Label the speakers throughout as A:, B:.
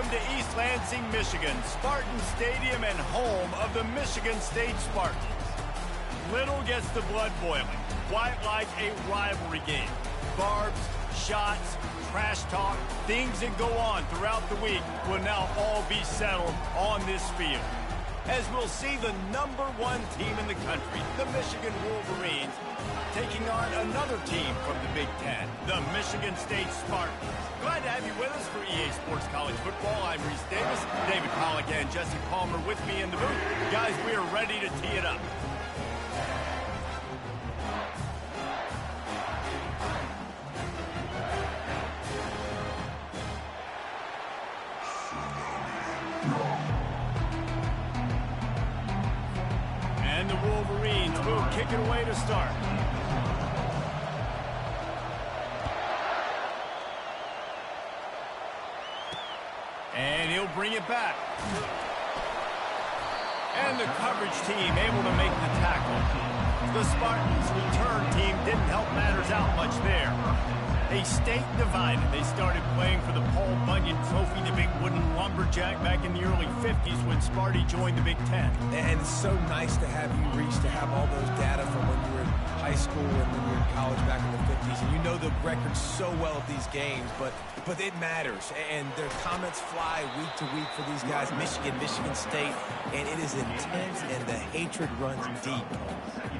A: Welcome to East Lansing, Michigan, Spartan Stadium and home of the Michigan State Spartans. Little gets the blood boiling, quite like a rivalry game. Barbs, shots, trash talk, things that go on throughout the week will now all be settled on this field. As we'll see the #1 team in the country, the Michigan Wolverines, taking on another team from the Big Ten, the Michigan State Spartans. Glad to have you with us for EA Sports College Football. I'm Reese Davis, David Pollack and Jesse Palmer with me in the booth. Guys, we are ready to tee it up. And the Wolverines will kick it away to start. And he'll bring it back. And the coverage team able to make the tackle. The Spartans' return team didn't help matters out much there. They stayed divided. They started playing for the Paul Bunyan Trophy, the big wooden lumberjack, back in the early 50s when Sparty joined the Big Ten.
B: And it's so nice to have you, Reese, to have all those data from when you were in high school and when you were in college back in the 50s. And you know the records so well of these games, but it matters. And their comments fly week to week for these guys. Michigan, Michigan State, and it is intense, and the hatred runs deep.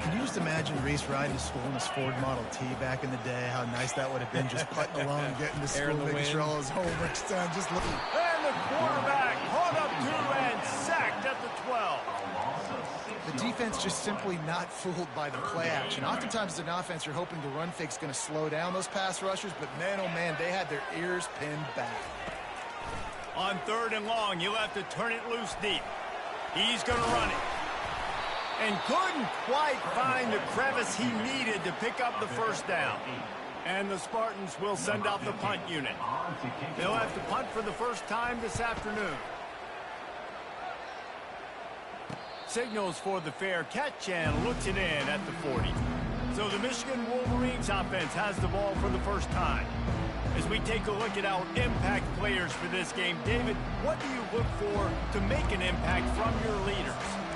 C: Can you just imagine Reese riding to school in his Ford Model T back in the day? How nice that would have been, just putting along, getting to school, making sure all his homework's done, just looking.
A: And the quarterback caught up to and sacked at the 12.
C: The defense just simply not fooled by the play action. Oftentimes as an offense, you're hoping the run fake's going to slow down those pass rushers, but man, oh man, they had their ears pinned back.
A: On 3rd and long, he'll have to turn it loose deep. He's going to run it. And couldn't quite find the crevice he needed to pick up the first down. And the Spartans will send out the punt unit. They'll have to punt for the first time this afternoon. Signals for the fair catch and looks it in at the 40. So the Michigan Wolverines offense has the ball for the first time. As we take a look at our impact players for this game, David, what do you look for to make an impact from your leaders?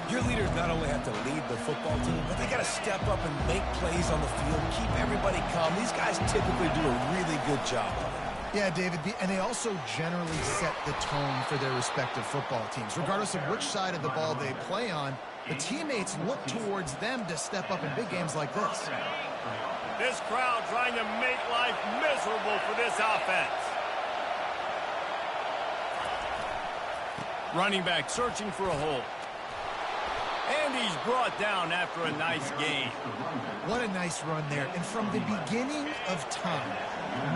B: Your leaders not only have to lead the football team, but they got to step up and make plays on the field, keep everybody calm. These guys typically do a really good job of it.
C: Yeah, David, and they also generally set the tone for their respective football teams. Regardless of which side of the ball they play on, the teammates look towards them to step up in big games like this.
A: This crowd trying to make life miserable for this offense. Running back searching for a hole. And he's brought down after a nice gain.
C: What a nice run there. And from the beginning of time,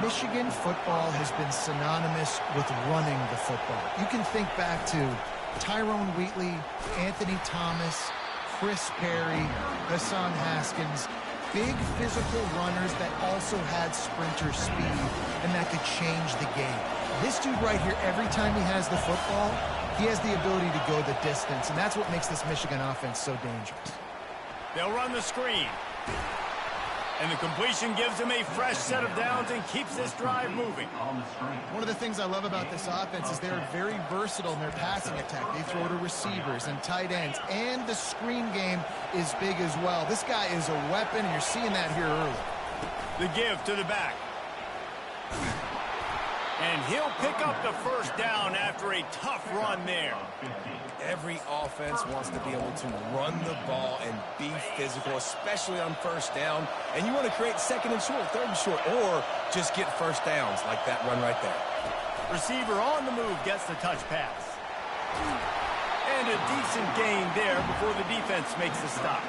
C: Michigan football has been synonymous with running the football. You can think back to Tyrone Wheatley, Anthony Thomas, Chris Perry, Hassan Haskins. Big physical runners that also had sprinter speed and that could change the game. This dude right here, every time he has the football, he has the ability to go the distance, and that's what makes this Michigan offense so dangerous.
A: They'll run the screen. And the completion gives him a fresh set of downs and keeps this drive moving.
C: One of the things I love about this offense is they're very versatile in their passing attack. They throw to receivers and tight ends, and the screen game is big as well. This guy is a weapon, and you're seeing that here early.
A: The give to the back. And he'll pick up the first down after a tough run there.
B: Every offense wants to be able to run the ball and be physical, especially on first down. And you want to create 2nd and short, 3rd and short, or just get first downs like that run right there.
A: Receiver on the move gets the touch pass. And a decent gain there before the defense makes the stop.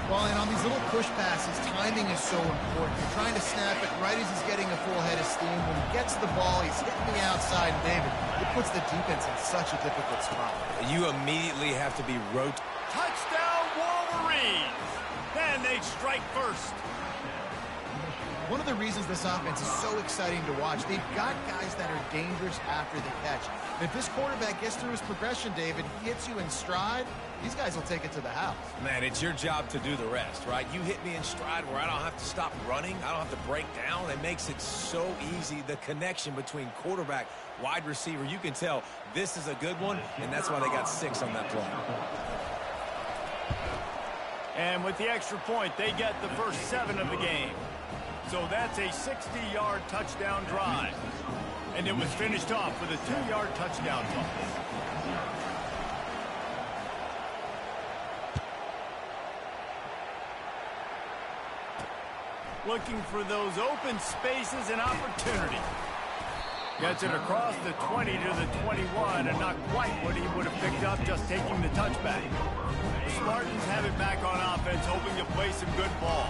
C: Well, and on these little push passes, timing is so important. You're trying to snap it right as he's getting a full head of steam. When he gets the ball, he's hitting the outside. And David, it puts the defense in such a difficult spot.
B: You immediately have to be
A: Touchdown Wolverines! And they strike first.
C: One of the reasons this offense is so exciting to watch, they've got guys that are dangerous after the catch. If this quarterback gets through his progression, David, he hits you in stride, these guys will take it to the house.
B: Man, it's your job to do the rest, right? You hit me in stride where I don't have to stop running. I don't have to break down. It makes it so easy. The connection between quarterback, wide receiver, you can tell this is a good one, and that's why they got 6 on that play.
A: And with the extra point, they get the first 7 of the game. So that's a 60-yard touchdown drive. And it was finished off with a 2-yard touchdown toss. Looking for those open spaces and opportunity. Gets it across the 20 to the 21, and not quite what he would have picked up just taking the touchback. The Spartans have it back on offense, hoping to play some good ball.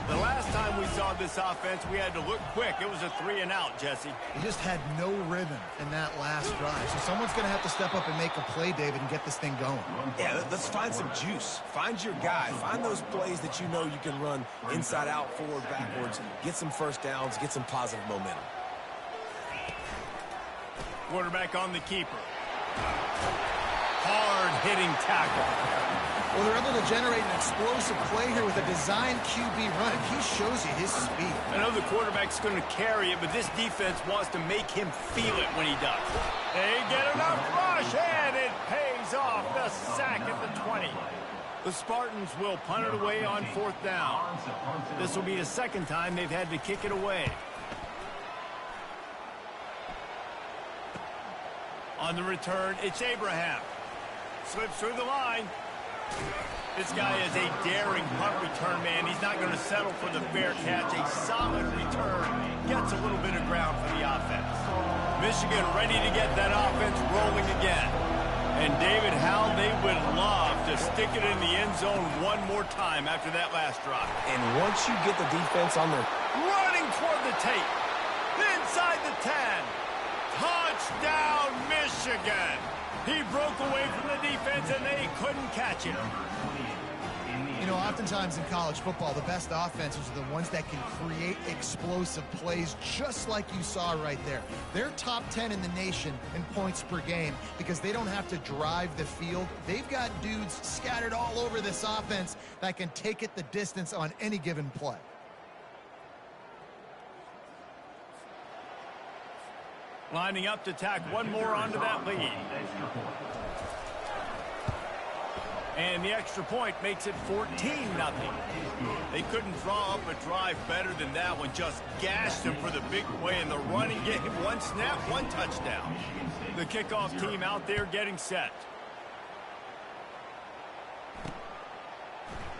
A: The last time we saw this offense, we had to look quick. It was a 3-and-out, Jesse.
C: He just had no rhythm in that last drive. So someone's going to have to step up and make a play, David, and get this thing going.
B: Yeah, let's find some juice. Find your guy. Find those plays that you know you can run inside out, forward, backwards. Get some first downs. Get some positive momentum.
A: Quarterback on the keeper. Hard-hitting tackle.
C: Well, they're able to generate an explosive play here with a designed QB run. He shows you his speed.
A: I know the quarterback's going to carry it, but this defense wants to make him feel it when he does. They get enough rush, and it pays off. The sack at the 20. The Spartans will punt it away on 4th down. This will be the second time they've had to kick it away. On the return, it's Abraham. Slips through the line. This guy is a daring punt return man. He's not going to settle for the fair catch. A solid return. Gets a little bit of ground for the offense. Michigan ready to get that offense rolling again. And David, how they would love to stick it in the end zone one more time after that last drive.
B: And once you get the defense on their...
A: Running toward the tape. Inside the 10. Touchdown, Michigan. He broke away from the defense, and they couldn't catch him.
C: You know, oftentimes in college football, the best offenses are the ones that can create explosive plays, just like you saw right there. They're top 10 in the nation in points per game because they don't have to drive the field. They've got dudes scattered all over this offense that can take it the distance on any given play.
A: Lining up to tack one more onto that lead. And the extra point makes it 14-0. They couldn't draw up a drive better than that one. Just gashed them for the big play in the running game. One snap, one touchdown. The kickoff team out there getting set.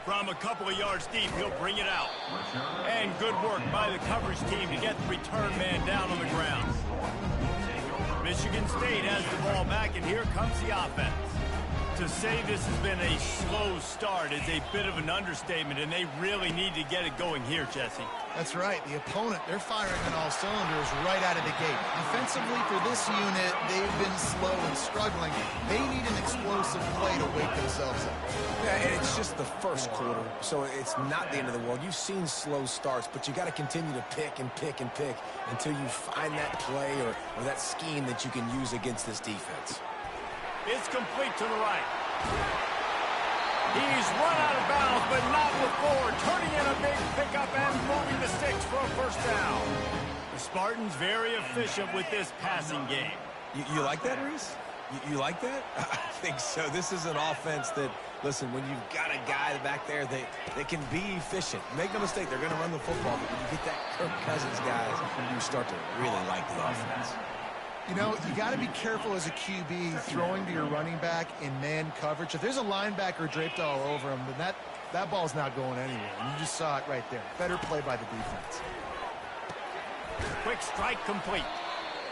A: From a couple of yards deep, he'll bring it out. And good work by the coverage team to get the return man down on the ground. Michigan State has the ball back, and here comes the offense. To say this has been a slow start is a bit of an understatement, and they really need to get it going here, Jesse.
C: That's right. The opponent, they're firing on all cylinders right out of the gate. Offensively, for this unit, they've been slow and struggling. They need an explosive play to wake themselves up.
B: Yeah, and it's just the first quarter, so it's not the end of the world. You've seen slow starts, but you got to continue to pick and pick and pick until you find that play or that scheme that you can use against this defense.
A: It's complete to the right. He's run out of bounds, but not before. Turning in a big pickup and moving the sticks for a first down. The Spartans very efficient with this passing game.
B: You like that, Reese? You like that? I think so. This is an offense that, listen, when you've got a guy back there, they can be efficient. Make no mistake, they're going to run the football, but when you get that Kirk Cousins guys, you start to really like the offense.
C: You know, you got to be careful as a QB throwing to your running back in man coverage. If there's a linebacker draped all over him, then that ball's not going anywhere. And you just saw it right there. Better play by the defense.
A: Quick strike complete.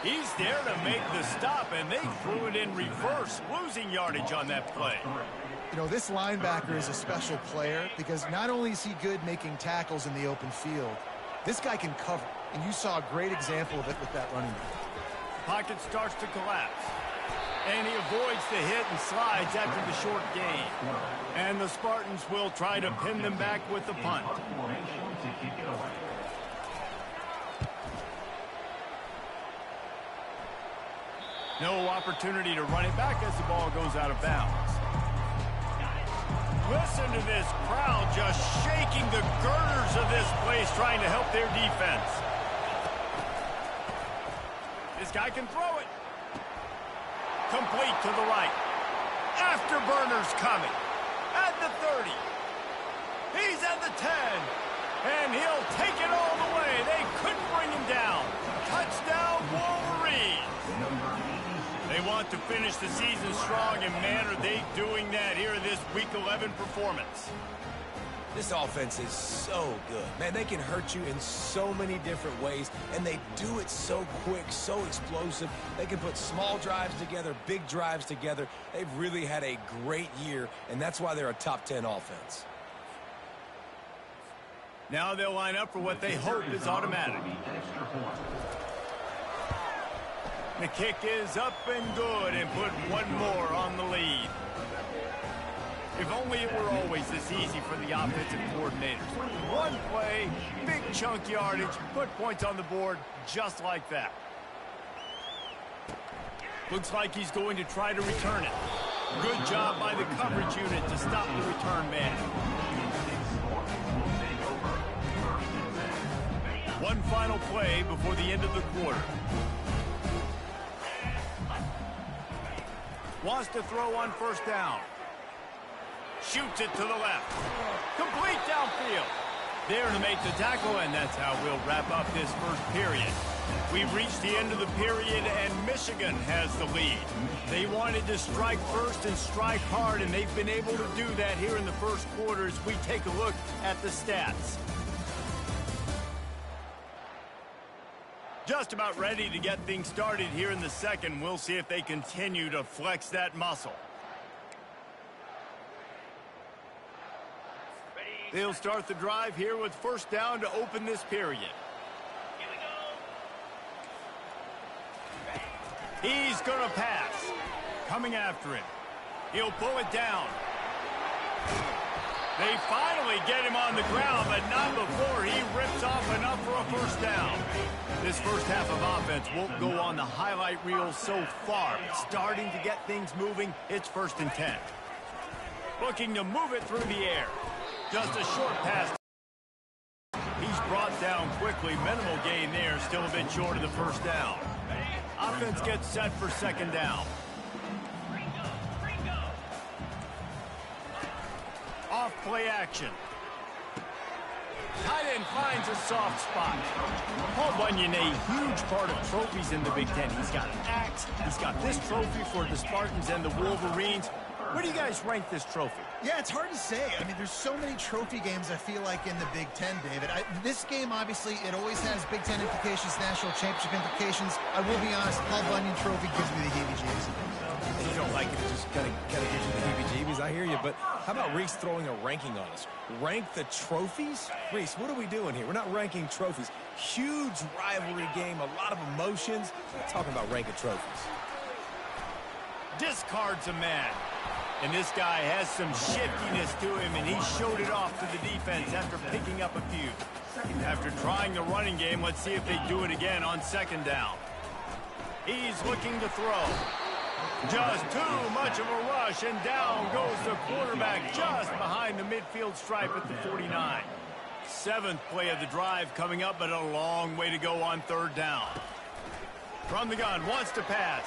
A: He's there to make the stop, and they threw it in reverse, losing yardage on that play.
C: You know, this linebacker is a special player because not only is he good making tackles in the open field, this guy can cover. And you saw a great example of it with that running back.
A: Pocket starts to collapse. And he avoids the hit and slides after the short gain. And the Spartans will try to pin them back with the punt. No opportunity to run it back as the ball goes out of bounds. Listen to this crowd just shaking the girders of this place, trying to help their defense. This guy can throw it. Complete to the right. Afterburners coming. At the 30. He's at the 10. And he'll take it all the way. They couldn't bring him down. Touchdown, Wolverines. They want to finish the season strong, and man, are they doing that here in this Week 11 performance.
B: This offense is so good. Man, they can hurt you in so many different ways, and they do it so quick, so explosive. They can put small drives together, big drives together. They've really had a great year, and that's why they're a top 10 offense.
A: Now they'll line up for what they hope is automatic. The kick is up and good, and put one more on the lead. If only it were always this easy for the offensive coordinators. One play, big chunk yardage, put points on the board just like that. Looks like he's going to try to return it. Good job by the coverage unit to stop the return man. One final play before the end of the quarter. Wants to throw on first down. Shoots it to the left. Complete downfield. There to make the tackle, and that's how we'll wrap up this first period. We've reached the end of the period, and Michigan has the lead. They wanted to strike first and strike hard, and they've been able to do that here in the first quarter as we take a look at the stats. Just about ready to get things started here in the second. We'll see if they continue to flex that muscle. They'll start the drive here with first down to open this period. Here we go. He's going to pass. Coming after him. He'll pull it down. They finally get him on the ground, but not before he rips off enough for a first down. This first half of offense won't go on the highlight reel so far. Starting to get things moving, it's 1st and 10. Looking to move it through the air. Just a short pass. He's brought down quickly. Minimal gain there. Still a bit short of the first down. Offense gets set for second down. Off play action. Tight end finds a soft spot. Paul Bunyan, a huge part of trophies in the Big Ten. He's got an axe. He's got this trophy for the Spartans and the Wolverines. Where do you guys rank this trophy?
C: Yeah, it's hard to say. I mean, there's so many trophy games, I feel like, in the Big Ten, David. This game, obviously, it always has Big Ten implications, national championship implications. I will be honest, Paul Bunyan trophy gives me the heebie-jeebies.
B: You don't like it, it just kind of gives you the heebie-jeebies. I hear you, but how about Reese throwing a ranking on us? Rank the trophies? Reese, what are we doing here? We're not ranking trophies. Huge rivalry game, a lot of emotions. We're not talking about ranking trophies.
A: Discards a man. And this guy has some shiftiness to him, and he showed it off to the defense after picking up a few. After trying the running game, let's see if they do it again on second down. He's looking to throw. Just too much of a rush, and down goes the quarterback just behind the midfield stripe at the 49. 7th play of the drive coming up, but a long way to go on third down. From the gun, wants to pass.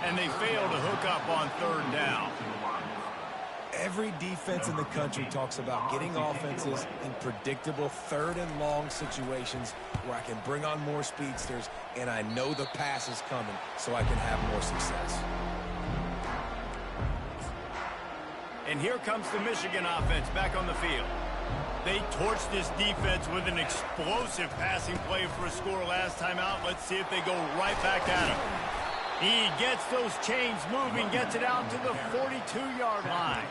A: And they fail to hook up on third down.
B: Every defense in the country talks about getting offenses in predictable third and long situations where I can bring on more speedsters and I know the pass is coming so I can have more success.
A: And here comes the Michigan offense back on the field. They torched this defense with an explosive passing play for a score last time out. Let's see if they go right back at him. He gets those chains moving, gets it out to the 42-yard line.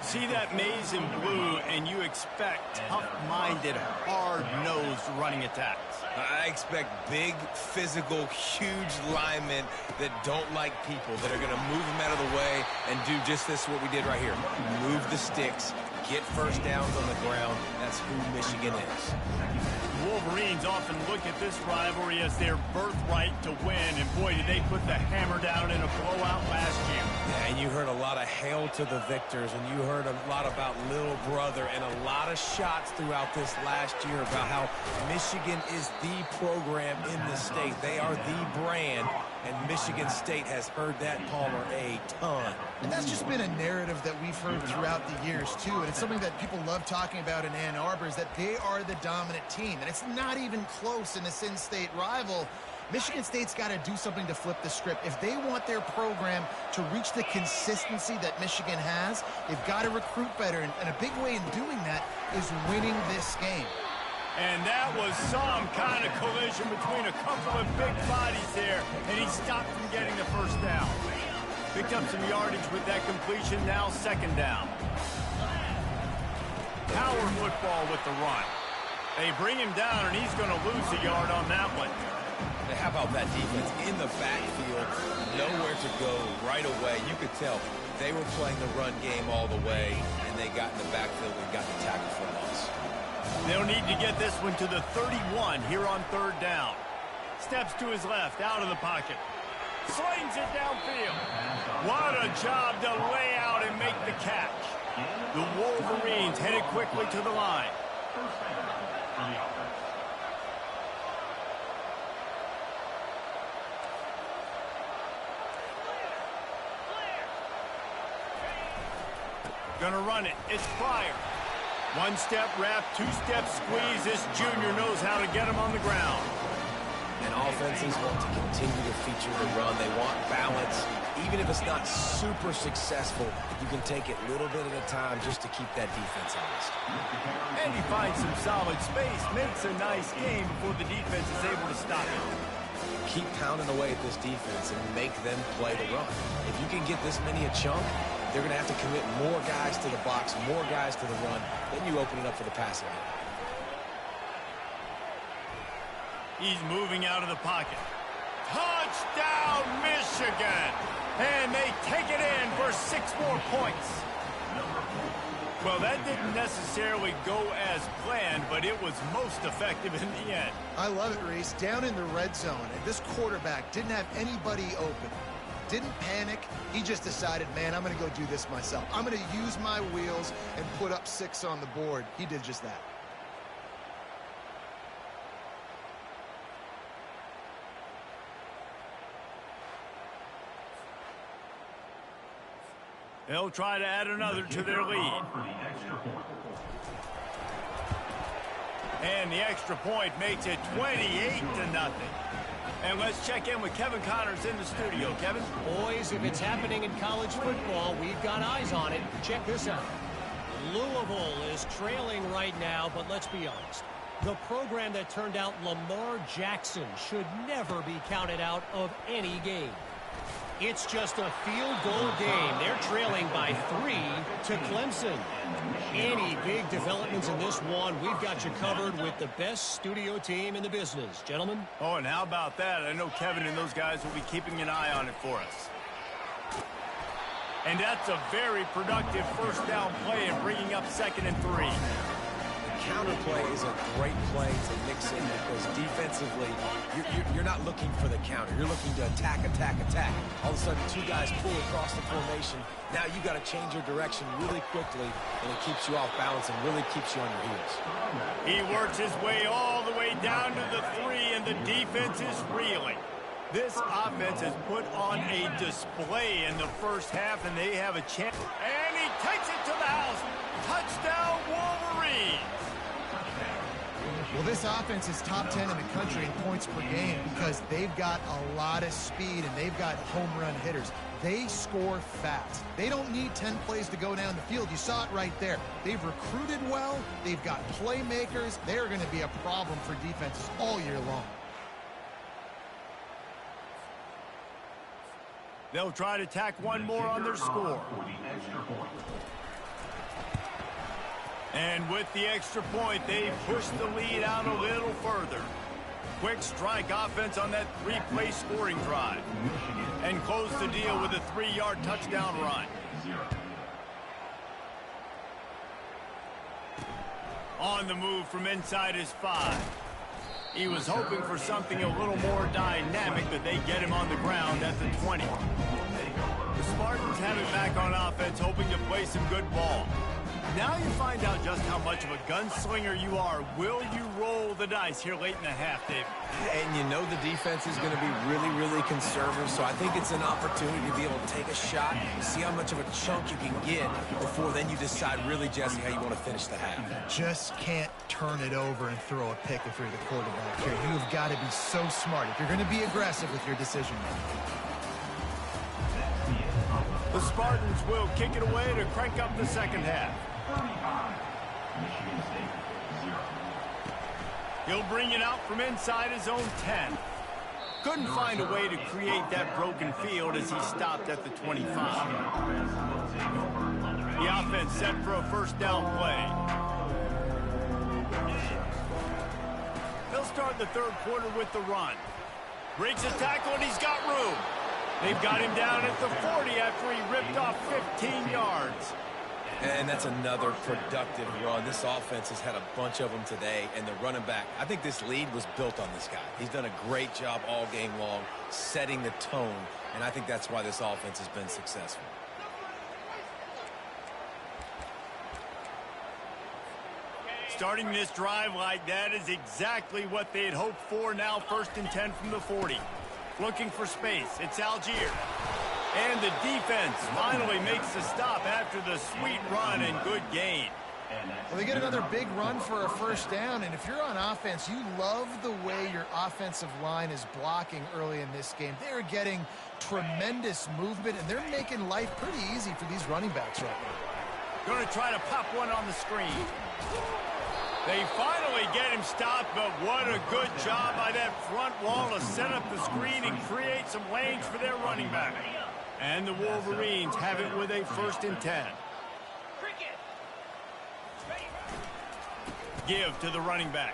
A: See that maze in blue, and you expect tough-minded, hard-nosed running attacks.
B: I expect big, physical, huge linemen that don't like people, that are going to move them out of the way and do just this, what we did right here. Move the sticks, get first downs on the ground. That's who Michigan is.
A: Wolverines often look at this rivalry as their birthright to win, and boy, did they put the hammer down in a blowout last year.
B: Yeah, and you heard a lot of hail to the victors, and you heard a lot about little brother, and a lot of shots throughout this last year about how Michigan is the program in the state. They are the brand, and Michigan State has heard that Palmer a ton.
C: And that's just been a narrative that we've heard throughout the years, too. And it's something that people love talking about in Ann Arbor is that they are the dominant team. And it's not even close in this in-state rival. Michigan State's got to do something to flip the script. If they want their program to reach the consistency that Michigan has, they've got to recruit better. And a big way in doing that is winning this game.
A: And that was some kind of collision between a couple of big bodies there, and he stopped from getting the first down. Picked up some yardage with that completion, now second down. Power football with the run. They bring him down, and he's going to lose a yard on that one.
B: How about that defense in the backfield, nowhere to go right away. You could tell they were playing the run game all the way, and they got in the backfield and got the tackle for loss.
A: They'll need to get this one to the 31 here on third down. Steps to his left, out of the pocket. Slings it downfield. What a job to lay out and make the catch. The Wolverines headed quickly to the line. Gonna run it. It's Pryor. One-step wrap, two-step squeeze. This junior knows how to get him on the ground.
B: And offenses want to continue to feature the run. They want balance. Even if it's not super successful, you can take it little bit at a time just to keep that defense honest.
A: And he finds some solid space, makes a nice game before the defense is able to stop him.
B: Keep pounding away at this defense and make them play the run. If you can get this many a chunk, they're going to have to commit more guys to the box, more guys to the run. Then you open it up for the passing game.
A: He's moving out of the pocket. Touchdown, Michigan! And they take it in for 6 more points. Well, that didn't necessarily go as planned, but it was most effective in the end.
C: I love it, Reese. Down in the red zone, and this quarterback didn't have anybody open. Didn't panic. He just decided, man, I'm going to go do this myself. I'm going to use my wheels and put up 6 on the board. He did just that.
A: They'll try to add another to their lead. And the extra point makes it 28-0. And let's check in with Kevin Connors in the studio. Kevin?
D: Boys, if it's happening in college football, we've got eyes on it. Check this out. Louisville is trailing right now, but let's be honest. The program that turned out Lamar Jackson should never be counted out of any game. It's just a field goal game. They're trailing by 3 to Clemson. Any big developments in this one, we've got you covered with the best studio team in the business. Gentlemen?
A: Oh, and how about that? I know Kevin and those guys will be keeping an eye on it for us. And that's a very productive first down play and bringing up 2nd and 3.
B: Counter play is a great play to mix in because defensively, you're not looking for the counter. You're looking to attack. All of a sudden, 2 guys pull across the formation. Now you got to change your direction really quickly, and it keeps you off balance and really keeps you on your heels.
A: He works his way all the way down to the 3, and the defense is reeling. This offense has put on a display in the first half, and they have a chance. And he takes it to the house. Touchdown, Wolverines!
C: Well, this offense is top 10 in the country in points per game because they've got a lot of speed and they've got home run hitters. They score fast. They don't need 10 plays to go down the field. You saw it right there. They've recruited well. They've got playmakers. They're going to be a problem for defenses all year long.
A: They'll try to tack one more on their score. And with the extra point, they push the lead out a little further. Quick strike offense on that 3-play scoring drive. And close the deal with a 3-yard touchdown run. On the move from inside his 5. He was hoping for something a little more dynamic, but they get him on the ground at the 20. The Spartans have it back on offense, hoping to play some good ball. Now you find out just how much of a gunslinger you are. Will you roll the dice here late in the half, Dave?
B: And you know the defense is going to be really, really conservative, so I think it's an opportunity to be able to take a shot, see how much of a chunk you can get before then you decide really, Jesse, how you want to finish the half.
C: Just can't turn it over and throw a pick if you're the quarterback here. You've got to be so smart if you're going to be aggressive with your decision making.
A: The Spartans will kick it away to crank up the second half. He'll bring it out from inside his own 10. Couldn't find a way to create that broken field as he stopped at the 25. The offense set for a first down play. They'll start the third quarter with the run. Breaks a tackle and he's got room. They've got him down at the 40 after he ripped off 15 yards.
B: And that's another productive run. This offense has had a bunch of them today, and the running back, I think this lead was built on this guy. He's done a great job all game long setting the tone, and I think that's why this offense has been successful.
A: Starting this drive like that is exactly what they had hoped for. Now 1st and 10 from the 40. Looking for space. It's Algier. And the defense finally makes the stop after the sweet run and good gain.
C: Well, they get another big run for a first down, and if you're on offense, you love the way your offensive line is blocking early in this game. They're getting tremendous movement, and they're making life pretty easy for these running backs right now.
A: Going to try to pop one on the screen. They finally get him stopped, but what a good job by that front wall to set up the screen and create some lanes for their running back. And the Wolverines have it with a 1st and 10. Give to the running back.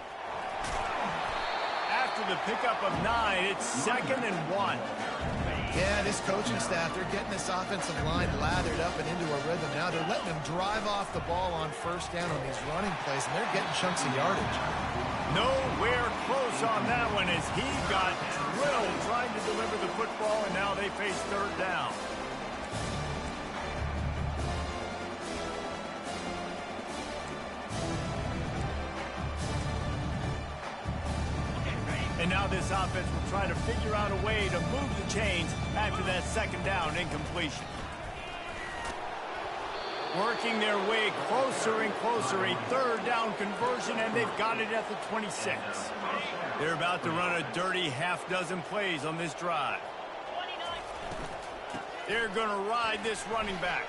A: After the pickup of 9, it's 2nd and 1.
C: Yeah, this coaching staff, they're getting this offensive line lathered up and into a rhythm. Now they're letting them drive off the ball on first down on these running plays, and they're getting chunks of yardage.
A: Nowhere close on that one as he got drilled trying to deliver the football, and now they face 3rd down. And now this offense will try to figure out a way to move the chains after that 2nd down incompletion. Working their way closer and closer, a 3rd down conversion, and they've got it at the 26. They're about to run a dirty half-dozen plays on this drive. They're going to ride this running back.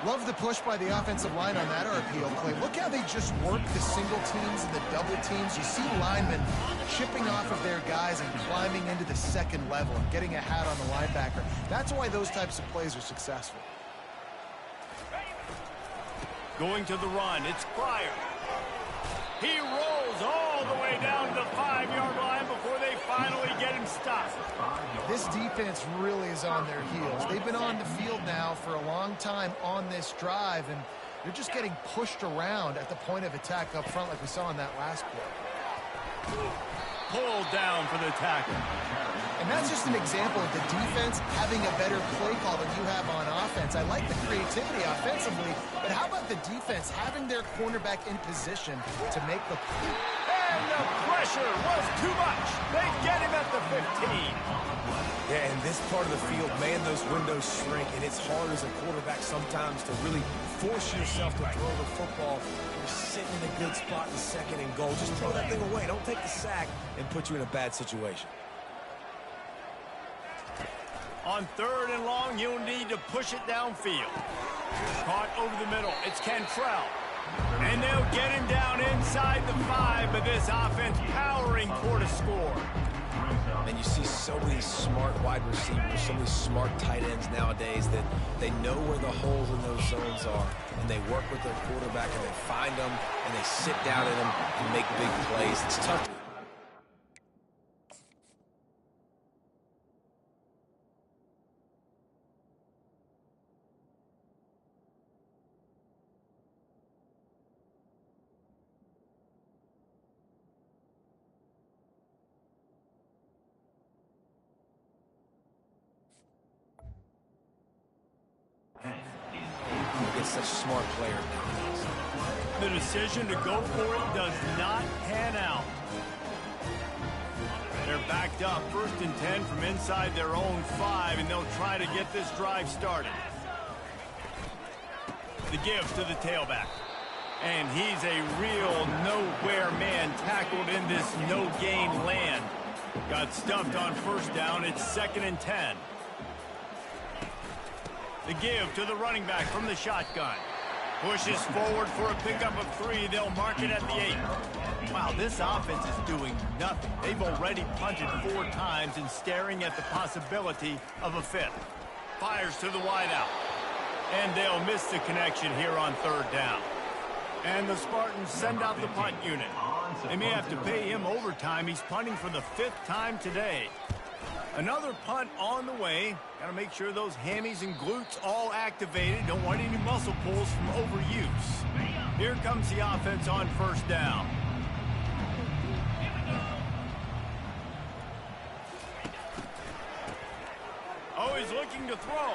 C: Love the push by the offensive line on that RPO play. Look how they just work the single teams and the double teams. You see linemen chipping off of their guys and climbing into the 2nd level and getting a hat on the linebacker. That's why those types of plays are successful.
A: Going to the run, it's Pryor. He rolls all the way down to the 5-yard line before they finally get him stopped.
C: This defense really is on their heels. They've been on the field now for a long time on this drive, and they're just getting pushed around at the point of attack up front like we saw in that last play.
A: Pulled down for the tackle.
C: And that's just an example of the defense having a better play call than you have on offense. I like the creativity offensively, but how about the defense having their cornerback in position to make the play?
A: And the pressure was too much. They get him at the 15.
B: Yeah, in this part of the field, man, those windows shrink, and it's hard as a quarterback sometimes to really force yourself to throw the football. You're sitting in a good spot in 2nd and goal. Just throw that thing away. Don't take the sack and put you in a bad situation.
A: On 3rd and long, you'll need to push it downfield. Caught over the middle. It's Cantrell. And they'll get him down inside the 5, but this offense powering for the score.
B: And you see so many smart wide receivers, so many smart tight ends nowadays that they know where the holes in those zones are, and they work with their quarterback, and they find them, and they sit down in them and make big plays. It's tough. is such a smart player.
A: The decision to go for it does not pan out. They're backed up, 1st and 10 from inside their own 5, and they'll try to get this drive started. The give to the tailback. And he's a real nowhere man tackled in this no-gain land. Got stuffed on 1st down. It's 2nd and 10. The give to the running back from the shotgun. Pushes forward for a pickup of 3. They'll mark it at the 8. Wow, this offense is doing nothing. They've already punted 4 times and staring at the possibility of a 5th. Fires to the wideout. And they'll miss the connection here on 3rd down. And the Spartans send out the punt unit. They may have to pay him overtime. He's punting for the 5th time today. Another punt on the way. Got to make sure those hammies and glutes all activated. Don't want any muscle pulls from overuse. Here comes the offense on 1st down. Oh, he's looking to throw.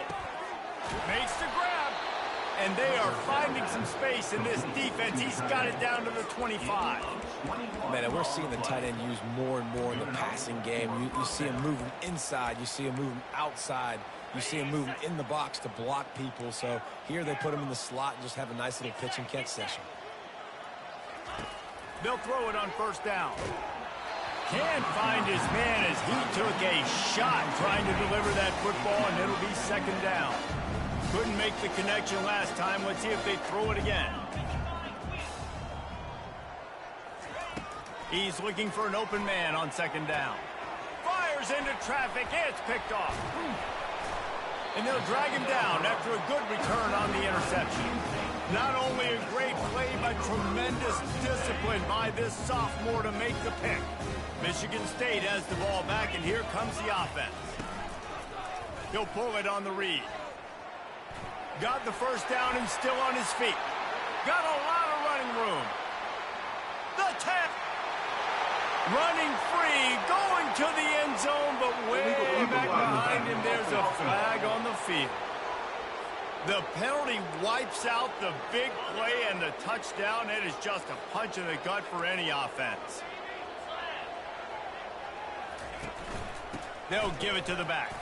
A: Makes the grab. And they are finding some space in this defense. He's got it down to the 25.
B: Man, and we're seeing the tight end used more and more in the passing game. You see him moving inside. You see him moving outside. You see him moving in the box to block people. So here they put him in the slot and just have a nice little pitch and catch session.
A: They'll throw it on 1st down. Can't find his man as he took a shot trying to deliver that football, and it'll be 2nd down. Couldn't make the connection last time. Let's see if they throw it again. He's looking for an open man on 2nd down. Fires into traffic. It's picked off. And they'll drag him down after a good return on the interception. Not only a great play, but tremendous discipline by this sophomore to make the pick. Michigan State has the ball back, and here comes the offense. He'll pull it on the read. Got the 1st down and still on his feet. Got a lot of running room. The 10. Running free, going to the end zone, but way back behind him, there's a flag on the field. The penalty wipes out the big play and the touchdown. It is just a punch in the gut for any offense. They'll give it to the back.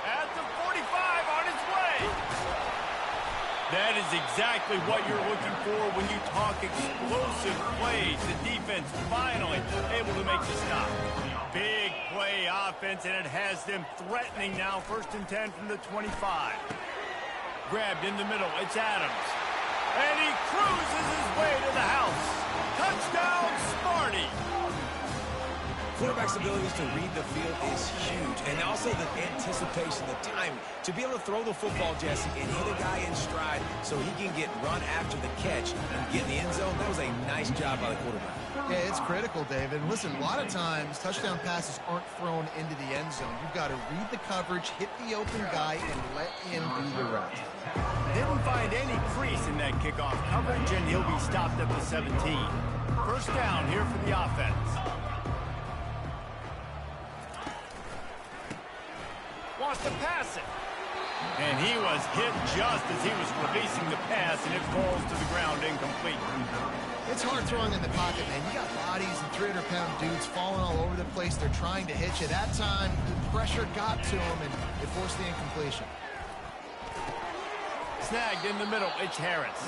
A: At the 45, on its way. That is exactly what you're looking for when you talk explosive plays. The defense finally able to make the stop. Big play offense, and it has them threatening now. 1st and 10 from the 25. Grabbed in the middle. It's Adams. And he cruises his way to the house. Touchdown, Sparty.
B: Quarterback's abilities to read the field is huge, and also the anticipation, the timing. To be able to throw the football, Jesse, and hit a guy in stride so he can get run after the catch and get in the end zone, that was a nice job by the quarterback.
C: Yeah, it's critical, David. And listen, a lot of times, touchdown passes aren't thrown into the end zone. You've got to read the coverage, hit the open guy, and let him do the rest.
A: Didn't find any crease in that kickoff coverage, and he'll be stopped at the 17. 1st down here for the offense. Wants to pass it. And he was hit just as he was releasing the pass, and it falls to the ground incomplete.
C: It's hard throwing in the pocket, man. You got bodies and 300-pound dudes falling all over the place. They're trying to hit you. That time, the pressure got to him, and it forced the incompletion.
A: Snagged in the middle, it's Harris.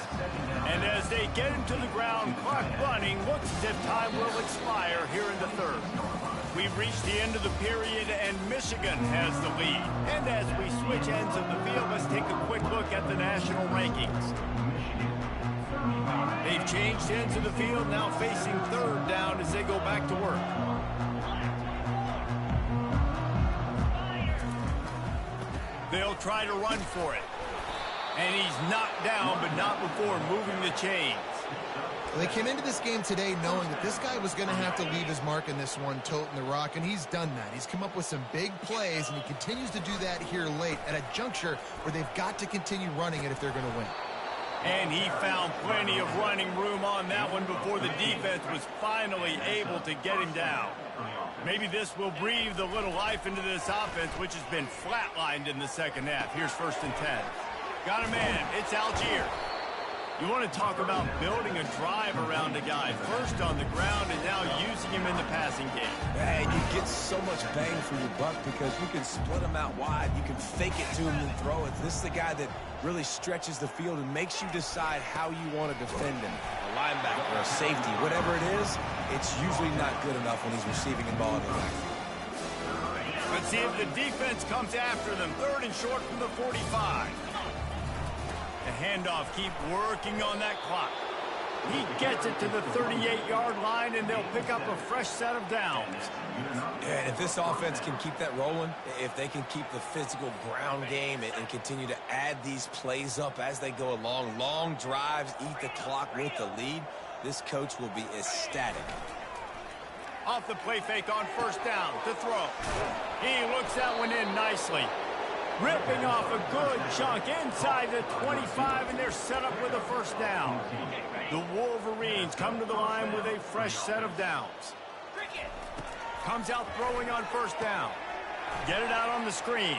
A: And as they get him to the ground, clock running, looks as if time will expire here in the 3rd. We've reached the end of the period, and Michigan has the lead. And as we switch ends of the field, let's take a quick look at the national rankings. They've changed ends of the field, now facing 3rd down as they go back to work. They'll try to run for it. And he's knocked down, but not before moving the chains.
C: They came into this game today knowing that this guy was going to have to leave his mark in this one, toting the rock, and he's done that. He's come up with some big plays, and he continues to do that here late at a juncture where they've got to continue running it if they're going to win.
A: And he found plenty of running room on that one before the defense was finally able to get him down. Maybe this will breathe a little life into this offense, which has been flatlined in the 2nd half. Here's 1st and 10. Got a man. It's Algier. You want to talk about building a drive around a guy. First on the ground and now using him in the passing game.
B: And you get so much bang for your buck because you can split him out wide. You can fake it to him and throw it. This is the guy that really stretches the field and makes you decide how you want to defend him. A linebacker, a safety, whatever it is, it's usually not good enough when he's receiving the ball in the backfield.
A: Let's see if the defense comes after them. 3rd and short from the 45. The handoff, keep working on that clock. He gets it to the 38-yard line, and they'll pick up a fresh set of downs.
B: And if this offense can keep that rolling, if they can keep the physical ground game and continue to add these plays up as they go along, long drives, eat the clock with the lead, this coach will be ecstatic.
A: Off the play fake on 1st down to throw. He looks that one in nicely. Ripping off a good chunk inside the 25, and they're set up with a 1st down. The Wolverines come to the line with a fresh set of downs. Comes out throwing on 1st down. Get it out on the screen.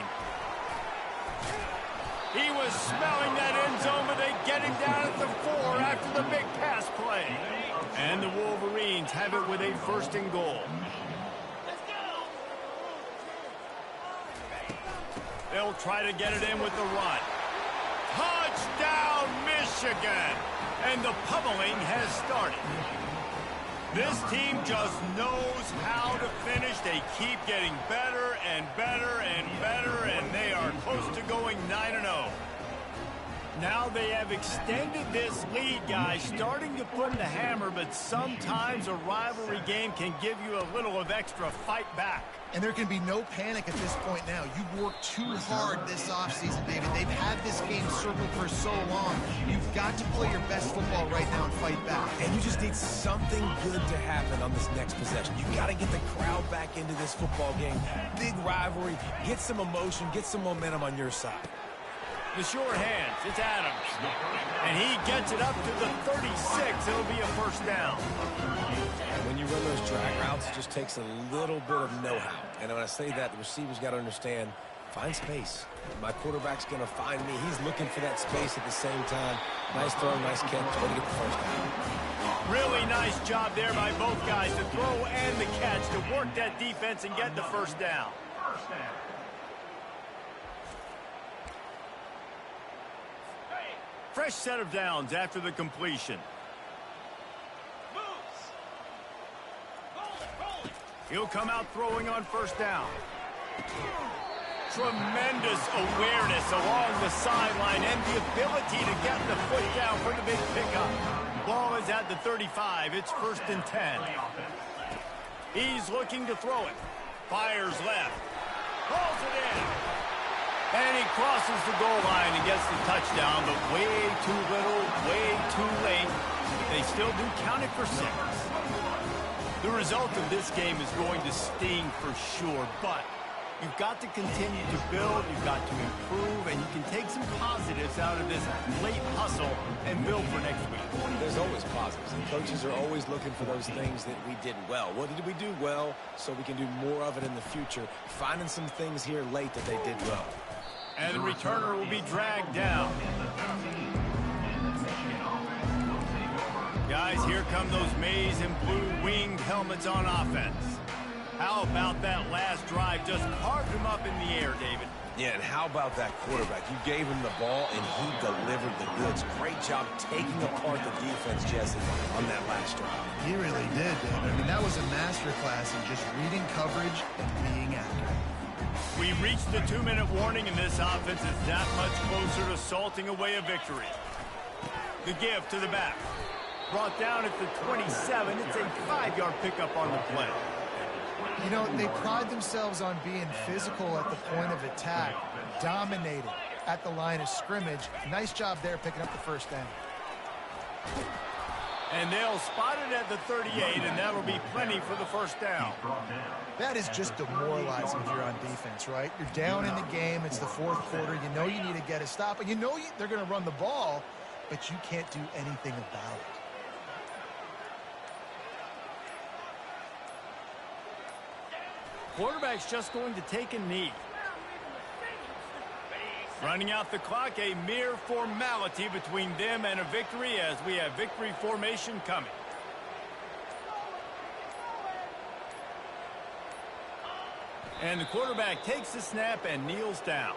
A: He was smelling that end zone, but they get him down at the 4 after the big pass play. And the Wolverines have it with a 1st and goal. They'll try to get it in with the run. Touchdown, Michigan! And the pummeling has started. This team just knows how to finish. They keep getting better and better and better, and they are close to going 9-0. Now they have extended this lead, guys, starting to put the hammer, but sometimes a rivalry game can give you a little of extra fight back.
C: And there can be no panic at this point now. You've worked too hard this offseason, David. They've had this game circled for so long. You've got to play your best football right now and fight back.
B: And you just need something good to happen on this next possession. You've got to get the crowd back into this football game. Big rivalry. Get some emotion. Get some momentum on your side.
A: The short hands, it's Adams. And he gets it up to the 36. It'll be a 1st down.
B: And when you run those drag routes, it just takes a little bit of know-how. And when I say that, the receiver's got to understand, find space. My quarterback's going to find me. He's looking for that space at the same time. Nice throw, nice catch. Way to get the 1st down.
A: Really nice job there by both guys, the throw and the catch, to work that defense and get the 1st down. Fresh set of downs after the completion. He'll come out throwing on 1st down. Tremendous awareness along the sideline and the ability to get the foot down for the big pickup. Ball is at the 35. It's 1st and 10. He's looking to throw it. Fires left. Pulls it in. And he crosses the goal line and gets the touchdown, but way too little, way too late. They still do count it for 6. The result of this game is going to sting for sure, but you've got to continue to build, you've got to improve, and you can take some positives out of this late hustle and build for next week.
B: There's always positives, and coaches are always looking for those things that we did well. What did we do well so we can do more of it in the future? Finding some things here late that they did well.
A: And the returner will be dragged down. Guys, here come those maize and blue winged helmets on offense. How about that last drive? Just carved him up in the air, David.
B: Yeah, and how about that quarterback? You gave him the ball, and he delivered the goods. Great job taking apart the defense, Jesse, on that last drive.
C: He really did, David. I mean, that was a masterclass in just reading coverage and being accurate.
A: We reached the 2-minute warning, and this offense is that much closer to salting away a victory. The give to the back. Brought down at the 27. It's a 5-yard pickup on the play.
C: You know, they pride themselves on being physical at the point of attack, dominating at the line of scrimmage. Nice job there picking up the 1st down.
A: And they'll spot it at the 38, and that'll be plenty for the 1st down.
C: That is just demoralizing if you're on defense, right? You're down in the game. It's the 4th quarter. You know you need to get a stop, and you know they're going to run the ball, but you can't do anything about it.
A: Quarterback's just going to take a knee. Running out the clock, a mere formality between them and a victory as we have victory formation coming. And the quarterback takes the snap and kneels down.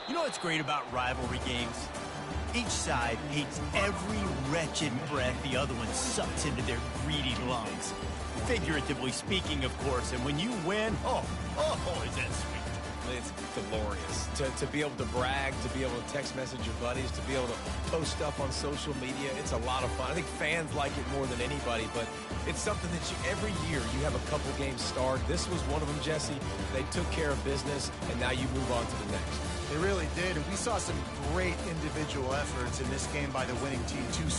E: You know what's great about rivalry games? Each side hates every wretched breath the other one sucks into their greedy lungs. Figuratively speaking, of course, and when you win, oh, is that sweet.
B: It's glorious. To be able to brag, to be able to text message your buddies, to be able to post stuff on social media, it's a lot of fun. I think fans like it more than anybody, but it's something that every year you have a couple games start. This was one of them, Jesse. They took care of business, and now you move on to the next.
C: They really did, and we saw some great individual efforts in this game by the winning team. Two